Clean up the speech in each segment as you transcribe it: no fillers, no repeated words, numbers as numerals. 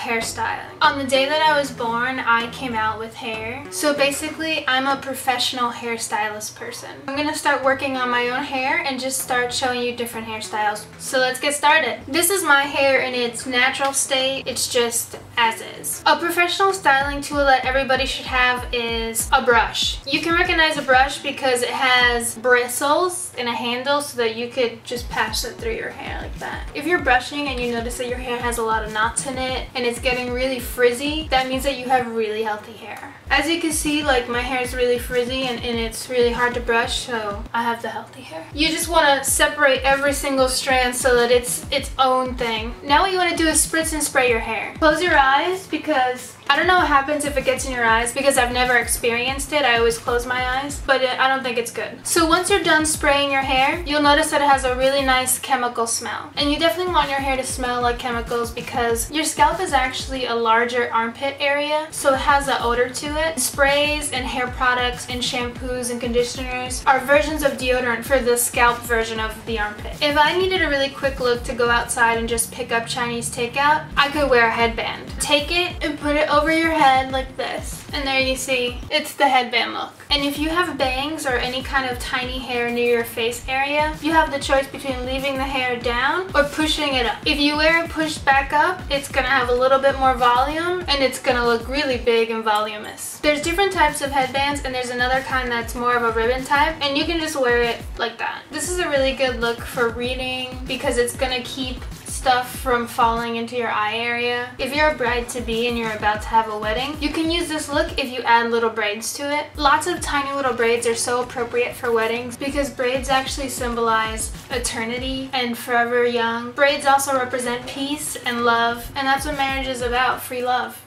hairstyling. On the day that I was born, I came out with hair. So basically, I'm a professional hairstylist person. I'm gonna start working on my own hair and just start showing you different hairstyles. So let's get started. This is my hair in its natural state. It's just as is. A professional styling tool that everybody should have is a brush. You can recognize a brush because it has bristles and a handle so that you could just pass it through your hair like that. If you're brushing and you notice that your hair has a lot of knots in it and it's getting really frizzy, that means that you have really healthy hair. As you can see, like, my hair is really frizzy and it's really hard to brush, so I have the healthy hair. You just want to separate every single strand so that it's its own thing. Now what you want to do is spritz and spray your hair. Close your eyes, because I don't know what happens if it gets in your eyes because I've never experienced it. I always close my eyes, but I don't think it's good. So once you're done spraying your hair, you'll notice that it has a really nice chemical smell. And you definitely want your hair to smell like chemicals because your scalp is actually a larger armpit area, so it has an odor to it. Sprays and hair products and shampoos and conditioners are versions of deodorant for the scalp version of the armpit. If I needed a really quick look to go outside and just pick up Chinese takeout, I could wear a headband. Take it and put it over your head like this. And there you see, it's the headband look. And if you have bangs or any kind of tiny hair near your face area, you have the choice between leaving the hair down or pushing it up. If you wear it pushed back up, it's gonna have a little bit more volume and it's gonna look really big and voluminous. There's different types of headbands and there's another kind that's more of a ribbon type, and you can just wear it like that. This is a really good look for reading because it's gonna keep stuff from falling into your eye area. If you're a bride-to-be and you're about to have a wedding, you can use this look if you add little braids to it. Lots of tiny little braids are so appropriate for weddings because braids actually symbolize eternity and forever young. Braids also represent peace and love, and that's what marriage is about, free love.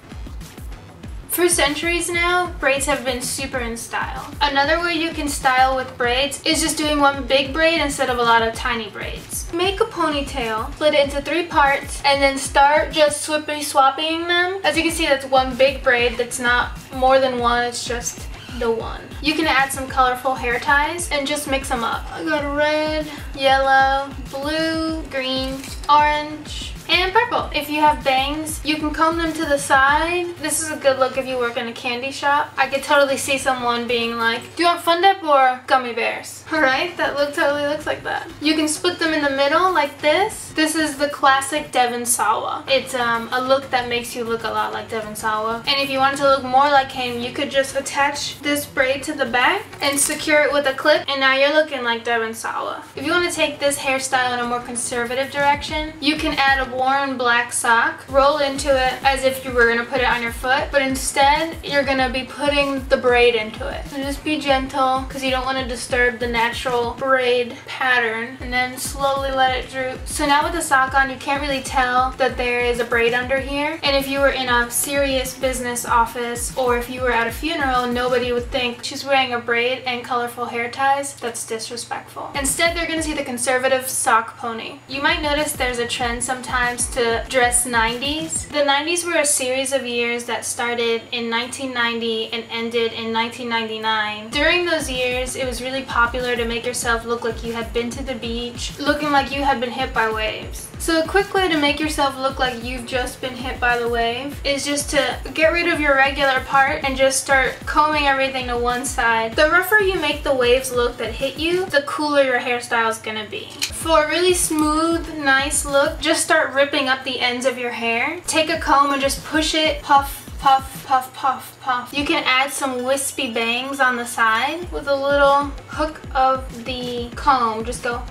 For centuries now, braids have been super in style. Another way you can style with braids is just doing one big braid instead of a lot of tiny braids. Make a ponytail, split it into 3 parts, and then start just swapping them. As you can see, that's one big braid. That's not more than one, it's just the one. You can add some colorful hair ties and just mix them up. I got red, yellow, blue, green, orange, and purple. If you have bangs, you can comb them to the side. This is a good look if you work in a candy shop. I could totally see someone being like, do you want Fun Dip or gummy bears? Alright, that look totally looks like that. You can split them in the middle like this. This is the classic Devon Sawa. It's a look that makes you look a lot like Devon Sawa. And if you wanted to look more like him, you could just attach this braid to the back and secure it with a clip, and now you're looking like Devon Sawa. If you want to take this hairstyle in a more conservative direction, you can add a worn black sock, roll into it as if you were going to put it on your foot, but instead you're going to be putting the braid into it. So just be gentle because you don't want to disturb the natural braid pattern, and then slowly let it droop. So now with the sock on, you can't really tell that there is a braid under here, and if you were in a serious business office or if you were at a funeral, nobody would think she's wearing a braid and colorful hair ties. That's disrespectful. Instead, they're going to see the conservative sock pony. You might notice there's a trend sometimes to dress 90s. The 90s were a series of years that started in 1990 and ended in 1999. During those years, it was really popular to make yourself look like you had been to the beach, looking like you had been hit by waves. So a quick way to make yourself look like you've just been hit by the wave is just to get rid of your regular part and just start combing everything to one side. The rougher you make the waves look that hit you, the cooler your hairstyle is gonna be. For a really smooth, nice look, just start ripping up the ends of your hair. Take a comb and just push it, puff, puff, puff, puff, puff. You can add some wispy bangs on the side with a little hook of the comb. Just go,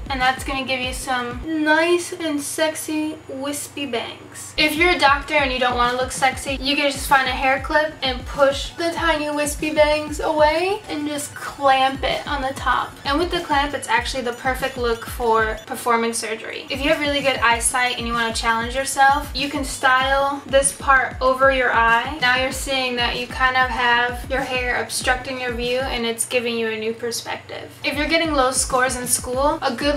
and that's gonna give you some nice and sexy wispy bangs. If you're a doctor and you don't want to look sexy, you can just find a hair clip and push the tiny wispy bangs away and just clamp it on the top. And with the clamp, it's actually the perfect look for performing surgery. If you have really good eyesight and you want to challenge yourself, you can style this part over your eye. Now you're seeing that you kind of have your hair obstructing your view and it's giving you a new perspective. If you're getting low scores in school, a good